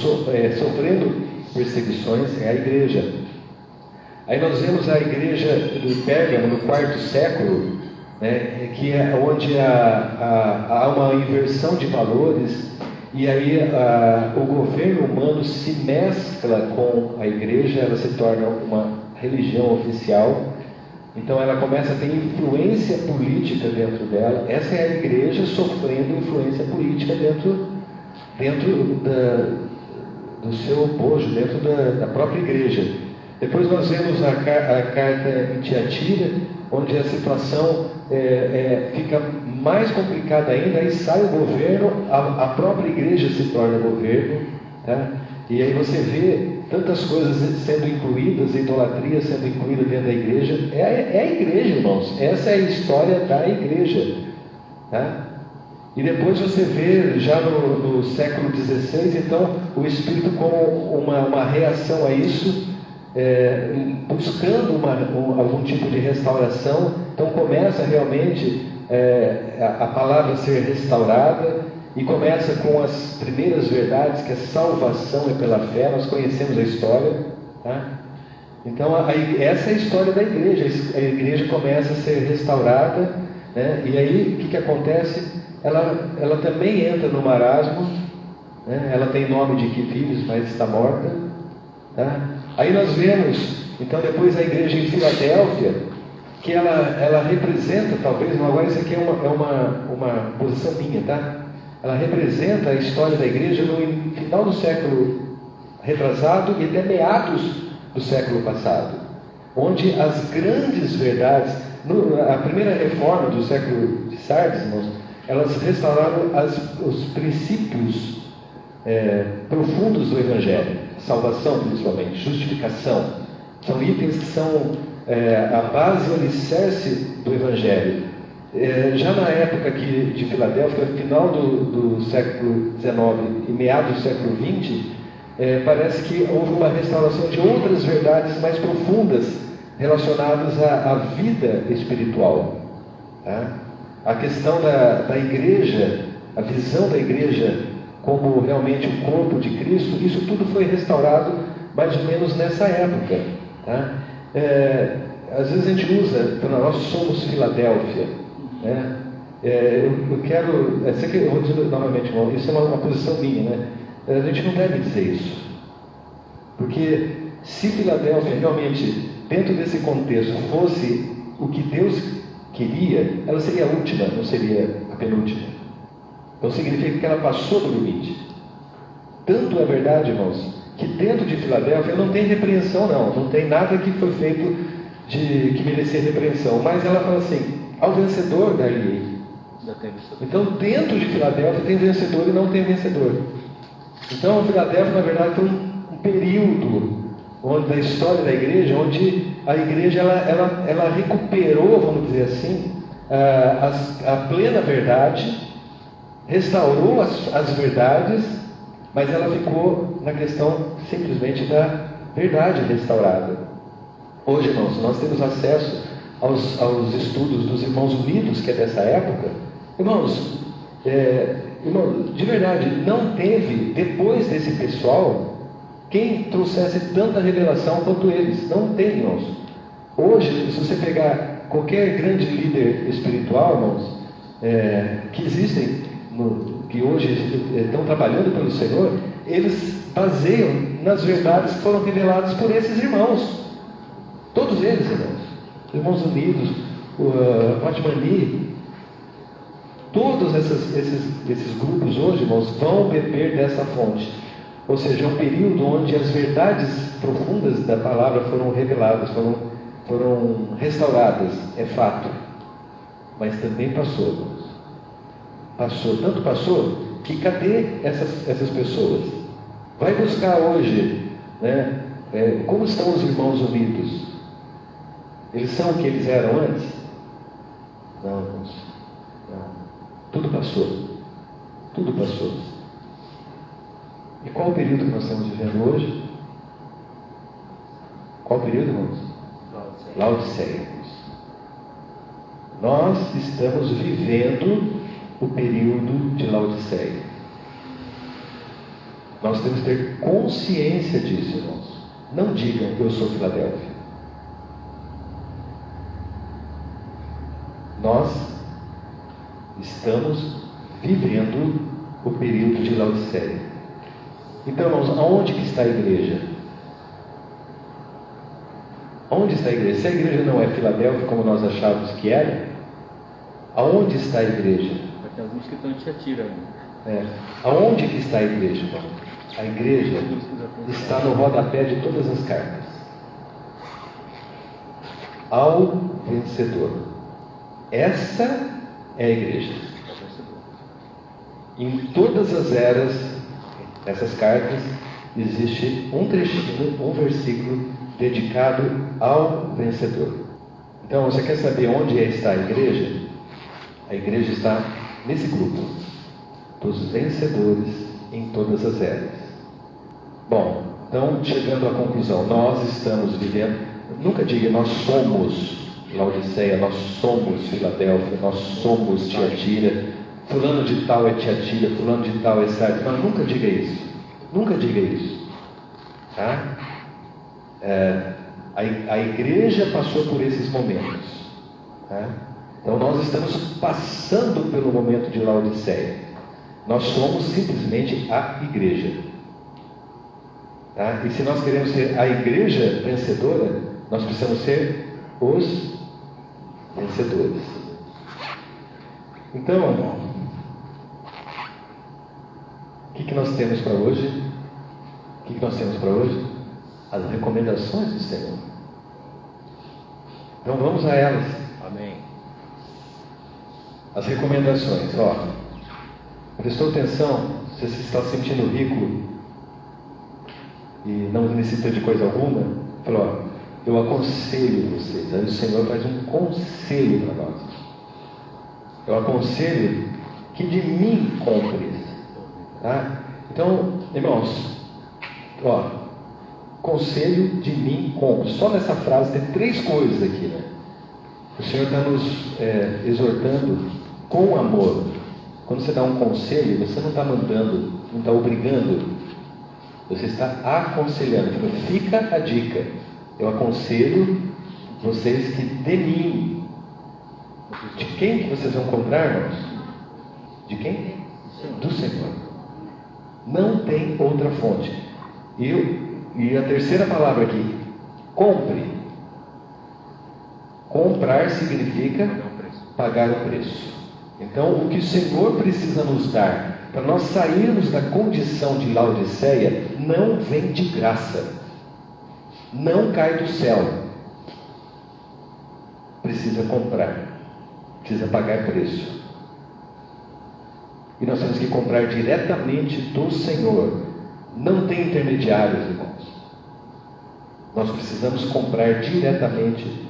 sofrendo perseguições, é a igreja. Aí nós vemos a igreja do Pérgamo no quarto século, né, que é onde há uma inversão de valores, e aí o governo humano se mescla com a igreja, ela se torna uma religião oficial. Então ela começa a ter influência política dentro dela. Essa é a igreja sofrendo influência política dentro do seu bojo, dentro da própria igreja. Depois nós vemos a carta em Tiatira, onde a situação fica mais complicada ainda, aí sai o governo, a própria igreja se torna governo, tá? E aí você vê tantas coisas sendo incluídas, idolatria sendo incluída dentro da igreja. É a igreja, irmãos. Essa é a história da igreja, tá? E depois você vê, já no século XVI, então, o Espírito como uma reação a isso, buscando algum tipo de restauração. Então começa realmente a palavra a ser restaurada, e começa com as primeiras verdades, que a salvação é pela fé. Nós conhecemos a história, tá? Então essa é a história da igreja. A igreja começa a ser restaurada, né? E aí o que acontece? Ela também entra no marasmo, né? Ela tem nome de que vives, mas está morta, tá? Aí nós vemos, então, depois a igreja em Filadélfia, que ela representa, talvez, agora isso aqui é uma posição minha, tá? Ela representa a história da igreja no final do século retrasado e até meados do século passado, onde as grandes verdades, a primeira reforma do século de Sardes, irmãos, elas restauraram os princípios profundos do Evangelho, salvação principalmente, justificação. São itens que são a base e o alicerce do Evangelho. Já na época aqui de Filadélfia, final do século XIX e meados do século XX, parece que houve uma restauração de outras verdades mais profundas relacionadas à vida espiritual, tá? A questão da igreja, a visão da igreja como realmente o corpo de Cristo, isso tudo foi restaurado mais ou menos nessa época, tá? Às vezes a gente usa, então, nós somos Filadélfia, né? Eu quero, eu vou dizer novamente, irmão, isso é uma posição minha, né? A gente não deve dizer isso, porque se Filadélfia realmente, dentro desse contexto, fosse o que Deus queria, ela seria a última, não seria a penúltima. Então significa que ela passou do limite. Tanto é verdade, irmãos, que dentro de Filadélfia não tem repreensão, não tem nada que foi feito que merecia repreensão, mas ela fala assim: ao vencedor dar-lhe. Então dentro de Filadélfia tem vencedor e não tem vencedor. Então Filadélfia, na verdade, foi um período da história da igreja, onde a igreja ela recuperou, vamos dizer assim, a plena verdade, restaurou as verdades, mas ela ficou na questão simplesmente da verdade restaurada. Hoje, irmãos, nós temos acesso aos estudos dos Irmãos Unidos, que é dessa época. Irmãos, de verdade, não teve, depois desse pessoal, quem trouxesse tanta revelação quanto eles. Não tem, irmãos. Hoje, se você pegar qualquer grande líder espiritual, irmãos, que existem, que hoje estão trabalhando pelo Senhor, eles baseiam nas verdades que foram reveladas por esses irmãos. Todos eles, irmãos. Irmãos Unidos, o Patmani, todos esses grupos hoje, irmãos, vão beber dessa fonte. Ou seja, é um período onde as verdades profundas da palavra foram reveladas, foram restauradas, é fato. Mas também passou, irmãos. Tanto passou, que cadê essas pessoas? Vai buscar hoje, né? Como estão os irmãos unidos? Eles são o que eles eram antes? Não, irmãos. Não. Tudo passou. Tudo passou. E qual o período que nós estamos vivendo hoje? Qual o período, irmãos? Laodiceia. Nós estamos vivendo o período de Laodiceia. Nós temos que ter consciência disso, irmãos. Não digam que eu sou Filadélfia. Nós estamos vivendo o período de Laodiceia. Então, irmãos, aonde que está a igreja? Onde está a igreja? Se a igreja não é Filadélfia, como nós achávamos que era, aonde está a igreja? Tem alguns que estão em Tiatira ainda. Aonde que está a igreja, irmão? A igreja está no rodapé de todas as cartas. Ao vencedor. Essa é a igreja. Em todas as eras, essas cartas, existe um trechinho, um versículo dedicado ao vencedor. Então, você quer saber onde está a igreja? A igreja está nesse grupo dos vencedores em todas as eras. Bom, então, chegando à conclusão, nós estamos vivendo, nunca diga nós somos Laodiceia, nós somos Filadélfia, nós somos Tiatira, fulano de tal é Tiatira, fulano de tal é Sardes. Não, nunca diga isso. Nunca diga isso. Tá? A igreja passou por esses momentos. Tá? Então nós estamos passando pelo momento de Laodiceia. Nós somos simplesmente a igreja. Tá? E se nós queremos ser a igreja vencedora, nós precisamos ser os vencedores. Então, o que nós temos para hoje? O que nós temos para hoje? As recomendações do Senhor. Então vamos a elas. Amém. As recomendações. Prestou atenção? Se você está se sentindo rico e não necessita de coisa alguma, falou: eu aconselho vocês. Aí o Senhor faz um conselho para nós. Eu aconselho que de mim compre. Tá? Então, irmãos, conselho de mim compre. Só nessa frase tem 3 coisas aqui, né? O Senhor está nos exortando com amor. Quando você dá um conselho, você não está mandando, não está obrigando, você está aconselhando. Então, fica a dica. Eu aconselho vocês que de mim. De quem que vocês vão comprar, irmãos? De quem? Do Senhor. Não tem outra fonte. E a terceira palavra aqui: compre. Comprar significa pagar o preço. Então, o que o Senhor precisa nos dar para nós sairmos da condição de Laodiceia não vem de graça, não cai do céu. Precisa comprar, precisa pagar preço. E nós temos que comprar diretamente do Senhor. Não tem intermediários, irmãos. Nós precisamos comprar diretamente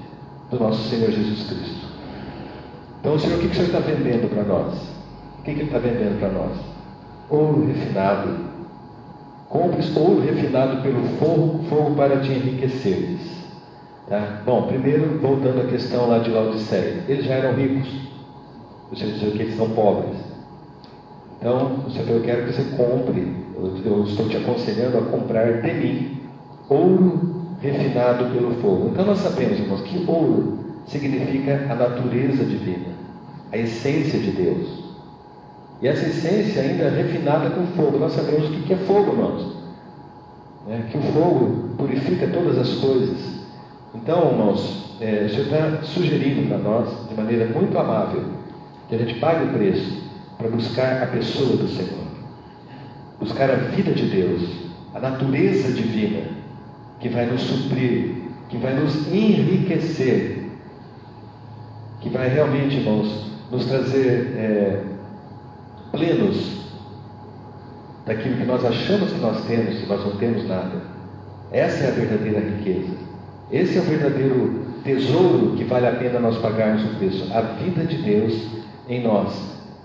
do nosso Senhor Jesus Cristo. Então, Senhor, o que o Senhor está vendendo para nós? O que Ele está vendendo para nós? Ouro refinado. Compre ouro refinado pelo fogo para te enriqueceres. Tá? Bom, primeiro, voltando à questão lá de Laodiceia. Eles já eram ricos. O Senhor dizia que eles são pobres. Então, o Senhor, eu quero que você compre. Eu estou te aconselhando a comprar de mim ouro refinado pelo fogo. Então nós sabemos, irmãos, que ouro significa a natureza divina, a essência de Deus. E essa essência ainda é refinada com fogo. Nós sabemos o que é fogo, irmãos. Que o fogo purifica todas as coisas. Então, irmãos, o Senhor está sugerindo para nós, de maneira muito amável, Que a gente pague o preço para buscar a pessoa do Senhor, buscar a vida de Deus, a natureza divina, que vai nos suprir, que vai nos enriquecer, que vai realmente, irmãos, nos trazer plenos daquilo que nós achamos que nós temos, e nós não temos nada. Essa é a verdadeira riqueza. Esse é o verdadeiro tesouro que vale a pena nós pagarmos o preço. A vida de Deus em nós,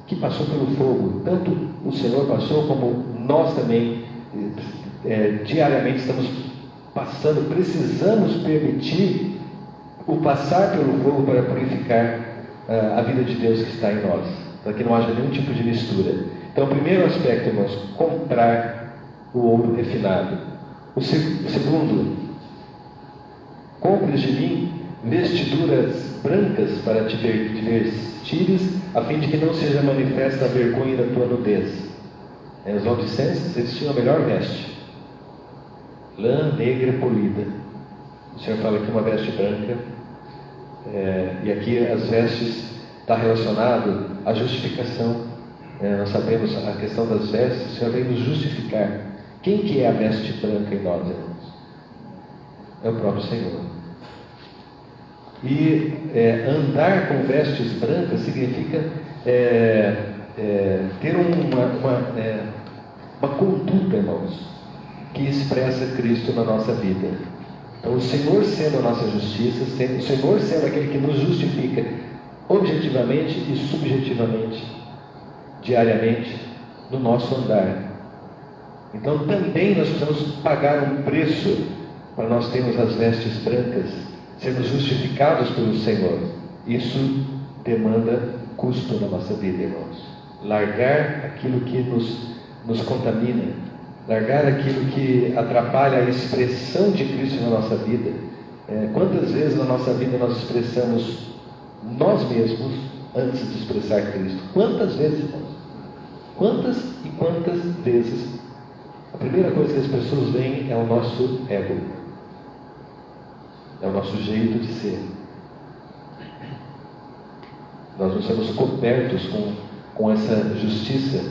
que passou pelo fogo. Tanto o Senhor passou, como nós também diariamente estamos passando. Precisamos permitir o passar pelo fogo para purificar a vida de Deus que está em nós, para que não haja nenhum tipo de mistura. Então, o primeiro aspecto, irmãos, comprar o ouro refinado. O segundo, compres de mim vestiduras brancas para te vestires, a fim de que não seja manifesta a vergonha da tua nudez. Os Laodicenses, eles tinham a melhor veste, lã negra polida. O Senhor fala aqui uma veste branca, e aqui as vestes está relacionado à justificação. Nós sabemos a questão das vestes. O Senhor vem nos justificar. Quem que é a veste branca em nós, irmãos? É o próprio Senhor. E andar com vestes brancas significa ter uma conduta, irmãos, que expressa Cristo na nossa vida. Então, o Senhor sendo a nossa justiça, o Senhor sendo aquele que nos justifica objetivamente e subjetivamente, diariamente, no nosso andar. Então, também nós precisamos pagar um preço para nós termos as vestes brancas, sermos justificados pelo Senhor. Isso demanda custo na nossa vida, irmãos. Largar aquilo que nos contamina, largar aquilo que atrapalha a expressão de Cristo na nossa vida. Quantas vezes na nossa vida nós expressamos nós mesmos antes de expressar Cristo? Quantas vezes, irmãos? Quantas e quantas vezes a primeira coisa que as pessoas veem é o nosso ego, é o nosso jeito de ser. Nós não somos cobertos com essa justiça,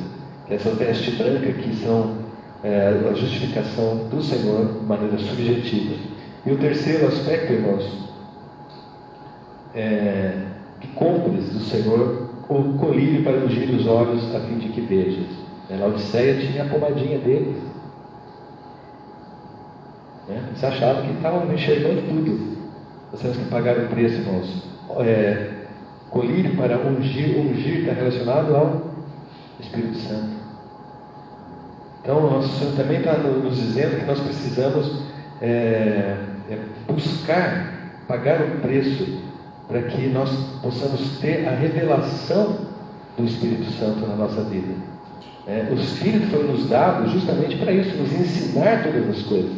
essa veste branca que são a justificação do Senhor de maneira subjetiva. E o terceiro aspecto, irmãos, que compres do Senhor o colírio para ungir os olhos a fim de que vejas. Na Laodiceia tinha a pomadinha deles. Eles achavam que estavam enxergando tudo. Nós temos que pagar o preço, irmãos. Colírio para ungir está relacionado ao Espírito Santo. Então, o Senhor também está nos dizendo que nós precisamos buscar, pagar o preço, para que nós possamos ter a revelação do Espírito Santo na nossa vida. O Espírito foi nos dado justamente para isso, nos ensinar todas as coisas,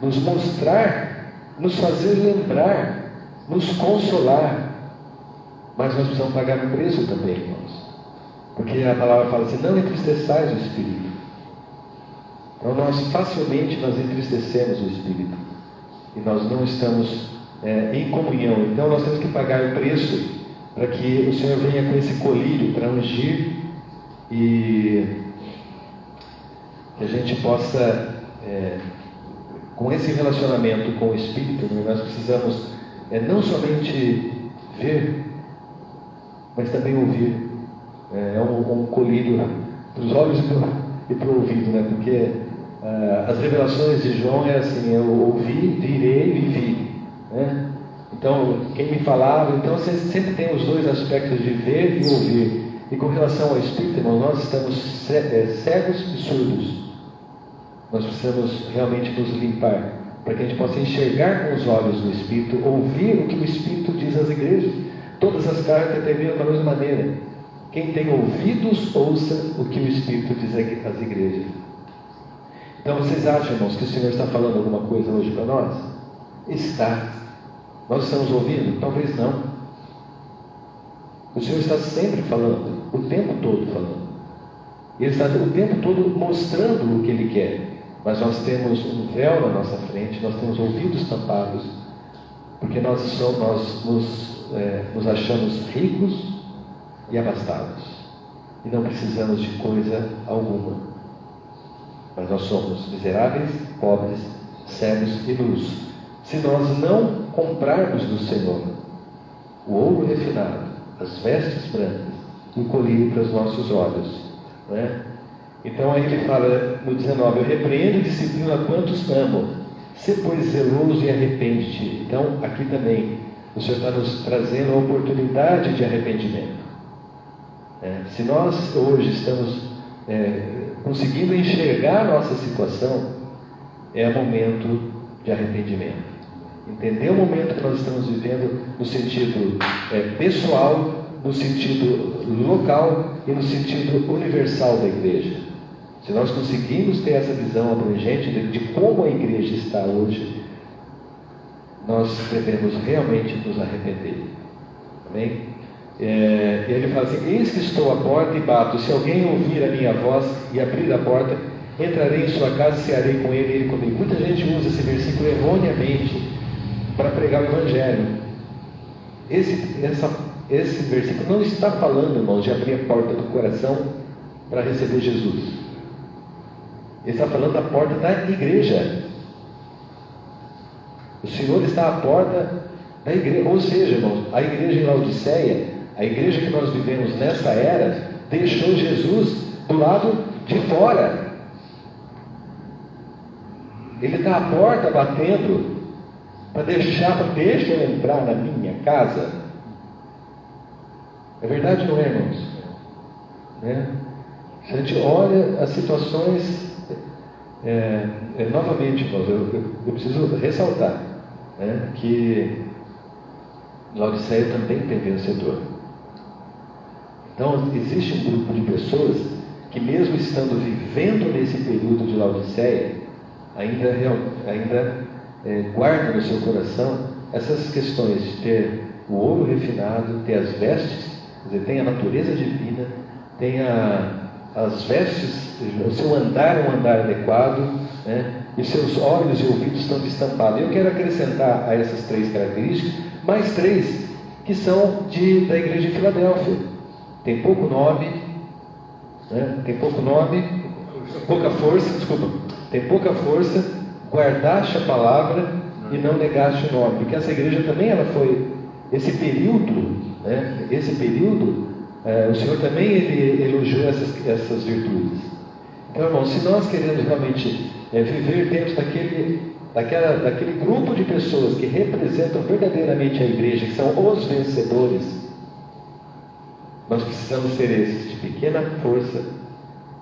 nos mostrar, nos fazer lembrar, nos consolar. Mas nós precisamos pagar um preço também, irmãos, porque a palavra fala assim: não entristeçais o Espírito. Então facilmente nós entristecemos o Espírito e nós não estamos em comunhão. Então nós temos que pagar o preço para que o Senhor venha com esse colírio para ungir, e que a gente possa, com esse relacionamento com o Espírito, nós precisamos não somente ver, mas também ouvir. É um colírio para os olhos e para o ouvido, porque as revelações de João é assim: eu ouvi, virei e vi. Então, quem me falava, então você sempre tem os dois aspectos de ver e ouvir. E com relação ao Espírito, irmão, nós estamos cegos e surdos. Nós precisamos realmente nos limpar, para que a gente possa enxergar com os olhos do Espírito, ouvir o que o Espírito diz às igrejas. Todas as cartas terminam da mesma maneira: quem tem ouvidos, ouça o que o Espírito diz às igrejas. Então, vocês acham, irmãos, que o Senhor está falando alguma coisa hoje para nós? Está. Nós estamos ouvindo? Talvez não. O Senhor está sempre falando, o tempo todo falando. Ele está o tempo todo mostrando o que Ele quer. Mas nós temos um véu na nossa frente, nós temos ouvidos tapados, porque nós nos achamos ricos, e abastados. E não precisamos de coisa alguma. Mas nós somos miseráveis, pobres, cegos e nus. Se nós não comprarmos do Senhor o ouro refinado, as vestes brancas e o colírio para os nossos olhos, não é? Então aí ele fala no 19: eu repreendo e disciplino a quantos amo. Sê, pois, zeloso e arrepende-te. Então aqui também o Senhor está nos trazendo a oportunidade de arrependimento. Se nós hoje estamos conseguindo enxergar a nossa situação, é momento de arrependimento. Entender o momento que nós estamos vivendo no sentido pessoal, no sentido local e no sentido universal da igreja. Se nós conseguimos ter essa visão abrangente de como a igreja está hoje, nós devemos realmente nos arrepender. Amém? E ele fala assim: eis que estou à porta e bato. Se alguém ouvir a minha voz e abrir a porta, entrarei em sua casa e cearei com ele e ele comigo. Muita gente usa esse versículo erroneamente para pregar o Evangelho. Esse versículo não está falando, irmãos, de abrir a porta do coração para receber Jesus. Ele está falando da porta da igreja. O Senhor está à porta da igreja. Ou seja, irmãos, a igreja em Laodiceia, a igreja que nós vivemos nessa era, deixou Jesus do lado de fora. Ele está à porta batendo para deixa eu entrar na minha casa. É verdade, não é, irmãos? Se a gente olha as situações, novamente, irmãos, eu preciso ressaltar que Laodiceia também tem vencedor. Então, existe um grupo de pessoas que, mesmo estando vivendo nesse período de Laodiceia, ainda guarda no seu coração essas questões de ter o ouro refinado, ter as vestes, quer dizer, tem a natureza divina, tem as vestes, o seu andar é um andar adequado, e seus olhos e ouvidos estão destampados. Eu quero acrescentar a essas 3 características mais 3 que são da igreja de Filadélfia. Tem pouco nome, pouca força, guardaste a palavra e não negaste o nome, porque essa igreja também ela foi, esse período, o Senhor também ele elogiou essas virtudes. Então, irmãos, se nós queremos realmente viver dentro daquele grupo de pessoas que representam verdadeiramente a igreja, que são os vencedores, nós precisamos ser esses de pequena força,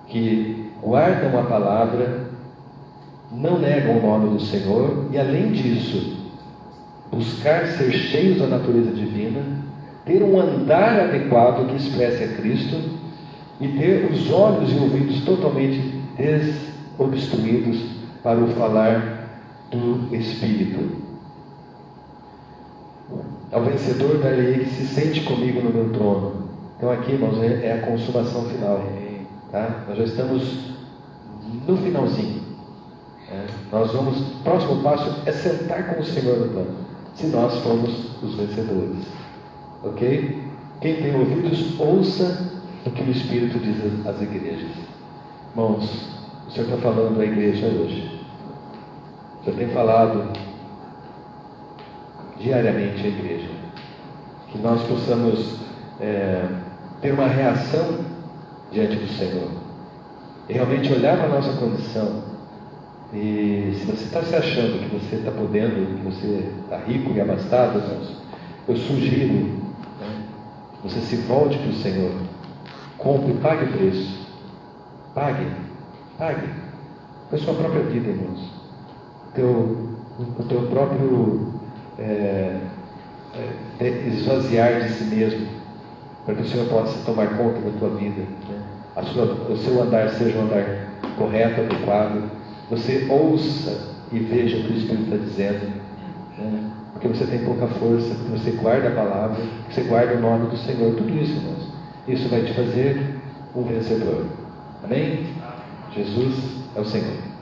que guardam a palavra, não negam o nome do Senhor e, além disso, buscar ser cheios da natureza divina, ter um andar adequado que expresse a Cristo e ter os olhos e ouvidos totalmente desobstruídos para o falar do Espírito. Ao vencedor darei que se sente comigo no meu trono. Então aqui, irmãos, é a consumação final, tá? Nós já estamos no finalzinho. O próximo passo é sentar com o Senhor no trono, se nós formos os vencedores. Ok? Quem tem ouvidos, ouça o que o Espírito diz às igrejas. Irmãos, o Senhor está falando à igreja hoje. O Senhor tem falado diariamente à igreja. Que nós possamos ter uma reação diante do Senhor. E realmente olhar para a nossa condição. E se você está se achando que você está podendo, que você está rico e abastado, irmãos, eu sugiro que você se volte para o Senhor. Compre, pague o preço. Pague. Com a sua própria vida, irmãos. O teu próprio esvaziar de si mesmo, para que o Senhor possa tomar conta da tua vida, o seu andar seja um andar correto, adequado. Você ouça e veja o que o Espírito está dizendo, porque você tem pouca força, porque você guarda a palavra, você guarda o nome do Senhor. Tudo isso, irmãos, isso vai te fazer um vencedor. Amém? Jesus é o Senhor.